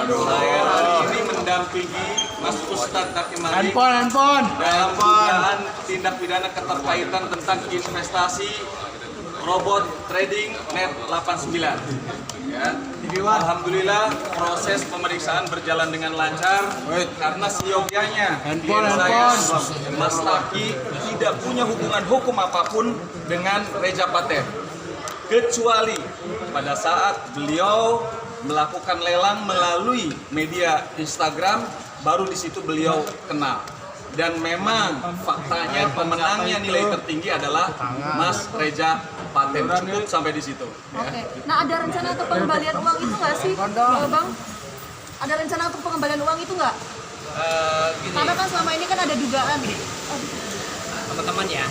Saya hari ini mendampingi Mas Ustadz Taki Malik handphone dalam dugaan tindak pidana keterkaitan tentang investasi robot trading net 89. Ya. Alhamdulillah proses pemeriksaan berjalan dengan lancar karena seyogyanya Mas Taki tidak punya hubungan hukum apapun dengan Reja Paten, kecuali pada saat beliau melakukan lelang melalui media Instagram, baru di situ beliau kenal. Dan memang faktanya pemenangnya nilai tertinggi adalah Mas Reja Paten. Cukup sampai di situ. Oke. Nah, ada rencana untuk pengembalian uang itu nggak sih, Bang? Ada rencana untuk pengembalian uang itu nggak? Karena kan selama ini kan ada dugaan. Teman-teman ya,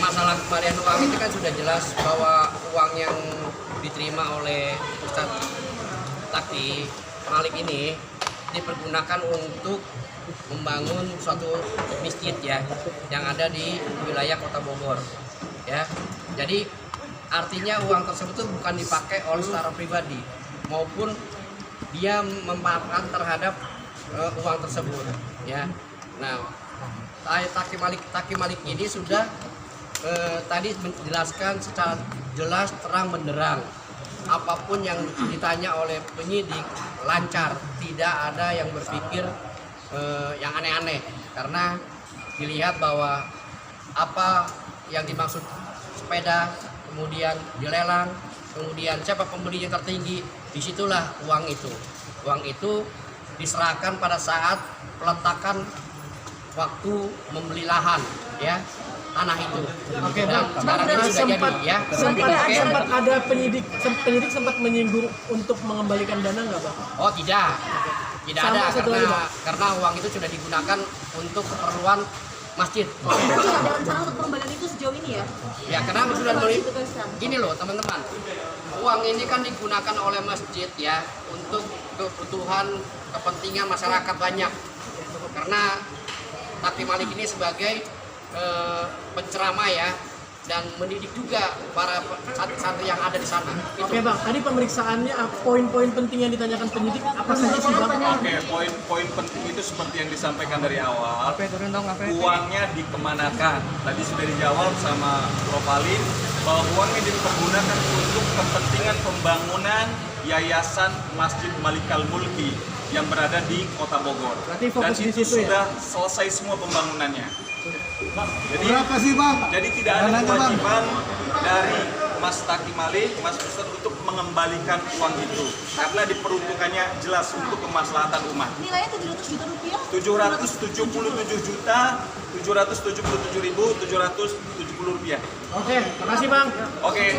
masalah pengembalian uang itu kan sudah jelas bahwa uang yang diterima oleh Ustadz Taki Malik ini dipergunakan untuk membangun suatu masjid ya yang ada di wilayah Kota Bogor ya. Jadi artinya uang tersebut itu bukan dipakai oleh secara pribadi maupun dia memanfaatkan terhadap uang tersebut ya. Nah, Taki Malik ini sudah tadi menjelaskan secara jelas terang benderang, apapun yang ditanya oleh penyidik lancar, tidak ada yang berpikir yang aneh-aneh, karena dilihat bahwa apa yang dimaksud sepeda kemudian dilelang, kemudian siapa pembeli yang tertinggi, disitulah uang itu diserahkan pada saat peletakan waktu membeli lahan ya, tanah itu. Oke, dan sekarang Bang, ini sudah sempat jadi ya. sempat ada penyidik sempat menyinggung untuk mengembalikan dana nggak, Bang? Oh tidak Sama ada satu lagi, karena uang itu sudah digunakan untuk keperluan masjid. Berarti ada rencana untuk pengembalian itu sejauh ini ya? Ya karena sudah Itu kan sekarang. gini loh teman-teman, uang ini kan digunakan oleh masjid ya untuk kebutuhan kepentingan masyarakat banyak. Karena Taki Malik ini sebagai penceramah ya, dan mendidik juga para santri yang ada di sana. Oke, Bang, tadi pemeriksaannya poin-poin penting yang ditanyakan penyidik apa saja sih, Bang? Oke, poin penting itu seperti yang disampaikan dari awal. Uangnya dikemanakan? Tadi sudah dijawab sama Prof. Alin bahwa uangnya dipergunakan untuk kepentingan pembangunan Yayasan Masjid Malikal Mulki yang berada di Kota Bogor. Berarti fokus Dan di itu situ ya? sudah selesai semua pembangunannya. Jadi, berapa sih, Bang? Jadi tidak ada kewajiban dari Mas Taki Malik, Mas Ustadz untuk mengembalikan uang itu karena diperuntukannya jelas untuk kemaslahatan umat. Nilainya 700 juta rupiah? 777.770 rupiah. Oke, makasih, Bang. Oke.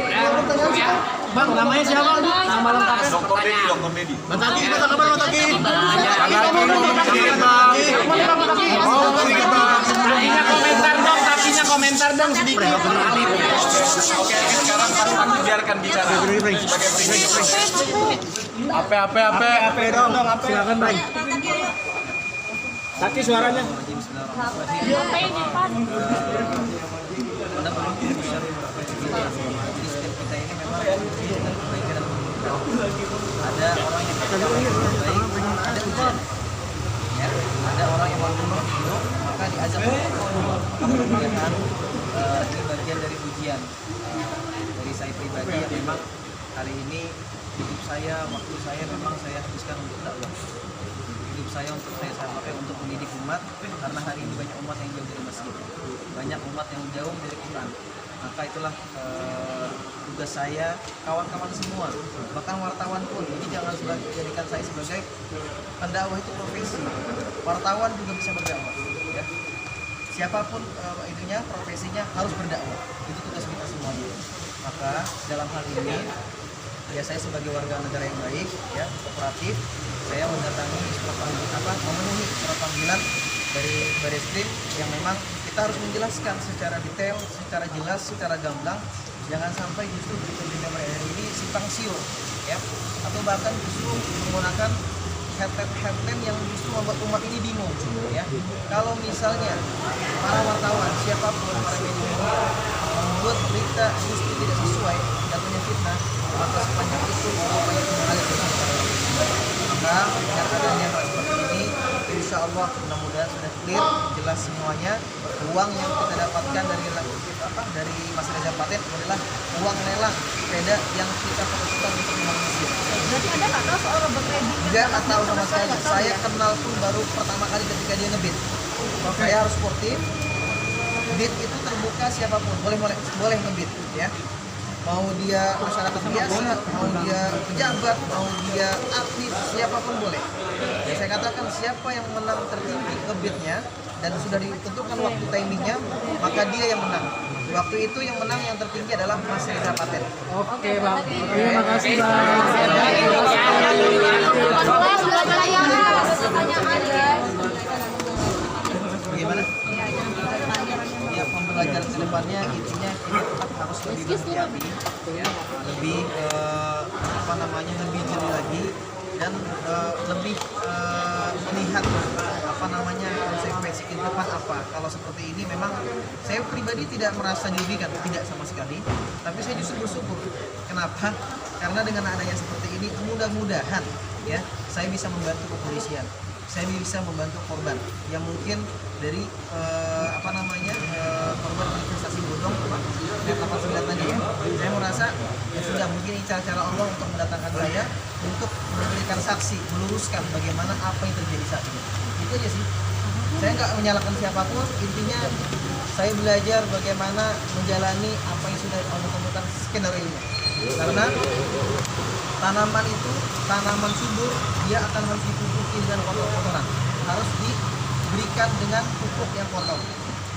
Bang, namanya siapa? Nama lengkapnya? Dr. Dedi. Bang Taki, apa kabar, Bang Taki? Takinya komentar dong sedikit. Oke, sekarang Mas Taki biarkan bicara. Apa dong. Silakan, Bang. Taki suaranya. Ada orang yang baik, ada ujian, ya, ada orang yang mau buruk, maka diajak kemudian ini bagian dari ujian dari saya pribadi yang memang hari ini hidup saya, waktu saya memang saya habiskan untuk dakwah. Hidup saya untuk saya pakai untuk mendidik umat, karena hari ini banyak umat yang jauh dari masjid, banyak umat yang jauh dari Quran. Maka itulah tugas saya, kawan-kawan semua, bahkan wartawan pun. Ini jangan jadikan saya sebagai pendakwah itu profesi. Wartawan juga bisa berdakwah. Ya. Siapapun itunya, profesinya harus berdakwah. Itu tugas kita semuanya. Maka dalam hal ini, ya saya sebagai warga negara yang baik, ya kooperatif, saya mendatangi memenuhi surat panggilan dari Bareskrim yang memang kita harus menjelaskan secara detail, secara jelas, secara gamblang. Jangan sampai justru berita mereka ini simpang siur, ya, atau bahkan justru menggunakan headline yang justru membuat umat ini bingung, ya. Kalau misalnya para wartawan, siapapun, para media membuat berita justru tidak sesuai, jatuhnya fitnah, maka sepanjang itu apa yang mengalir. Maka dengan adanya hal seperti ini, insya Allah mudah-mudahan sudah clear, jelas semuanya. Uang yang kita dapatkan dari Mas Reza Paten adalah uang lelang sepeda yang kita fokuskan untuk membangun masjid. Berarti Anda nggak tahu soal robot trading? Nggak tahu sama sekali. Saya kenal pun baru pertama kali ketika dia ngebit. Saya harus sportif. Bid itu terbuka siapapun, boleh ngebit ya. Mau dia masyarakat biasa, mau dia pejabat, mau dia atlet, siapapun boleh. Ya, saya katakan siapa yang menang tertinggi ngebitnya dan sudah ditentukan waktu timingnya, maka dia yang menang. Waktu itu yang menang yang tertinggi adalah Mas Reza Paten. Oke bang, terima kasih bang. Bagaimana? Ya, pembelajaran ke depannya intinya kita tetap harus lebih berhati-hati, ya, lebih lebih jeli lagi dan lebih melihat konsekuensi ke depan apa. Kalau seperti ini memang saya pribadi tidak merasa dirugikan, tidak sama sekali. Tapi saya justru bersyukur. Kenapa? Karena dengan adanya seperti ini mudah-mudahan ya saya bisa membantu kepolisian. Saya bisa membantu korban yang mungkin dari korban investasi bodong net 89 tadi ya. Saya merasa ya sudah mungkin ini cara-cara Allah untuk mendatangkan saya untuk memberikan saksi, meluruskan bagaimana apa yang terjadi saat ini. Itu aja sih. Saya nggak menyalahkan siapapun, intinya saya belajar bagaimana menjalani apa yang sudah Allah tentukan skenario-nya. Karena tanaman itu, tanaman subur, dia akan harus dipupuki dengan kotoran. Harus diberikan dengan pupuk yang kotor.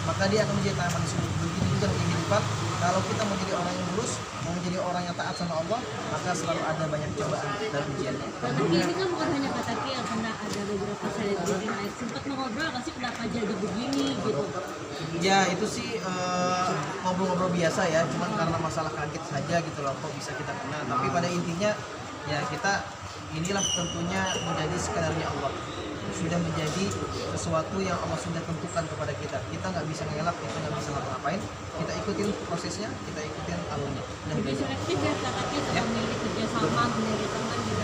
Maka dia akan menjadi tanaman subur. Begitu juga dengan kehidupan. Kalau kita mau jadi orang yang lurus, mau menjadi orang yang taat sama Allah, maka selalu ada banyak cobaan dan ujiannya. Tapi ini kan bukan hanya Kak Taki yang kena, ada beberapa selebriti naik. Sempat mengobrol nggak sih kenapa jadi begini gitu? Ya itu sih ngobrol-ngobrol biasa ya, cuman karena masalah kaget saja gitu loh, kok bisa kita kena. Tapi pada intinya ya kita inilah tentunya menjadi skenario Allah, sudah menjadi sesuatu yang Allah sudah tentukan kepada kita. Kita nggak bisa ngelak, kita nggak bisa ngapa-ngapain. Kita ikutin prosesnya, kita ikutin alurnya. Lebih selektif ya Kak Taki untuk memilih kerjasama, memilih teman gitu.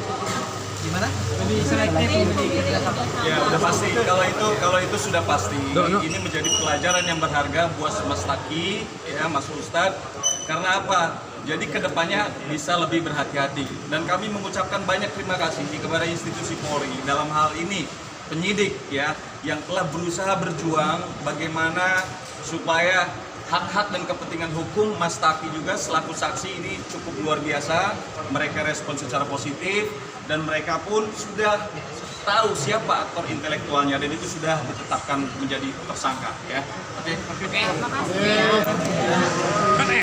Gimana? Lebih selektif memilih kerjasama. Ya udah pasti. Kalau itu sudah pasti. Ini menjadi pelajaran yang berharga buat Mas Taki, ya Mas Ustadz. Karena apa? Jadi kedepannya bisa lebih berhati-hati. Dan kami mengucapkan banyak terima kasih kepada institusi Polri dalam hal ini penyidik ya yang telah berusaha berjuang bagaimana supaya hak-hak dan kepentingan hukum Mas Taki juga selaku saksi ini cukup luar biasa. Mereka respon secara positif dan mereka pun sudah tahu siapa aktor intelektualnya dan itu sudah ditetapkan menjadi tersangka ya. Oke. Terima kasih.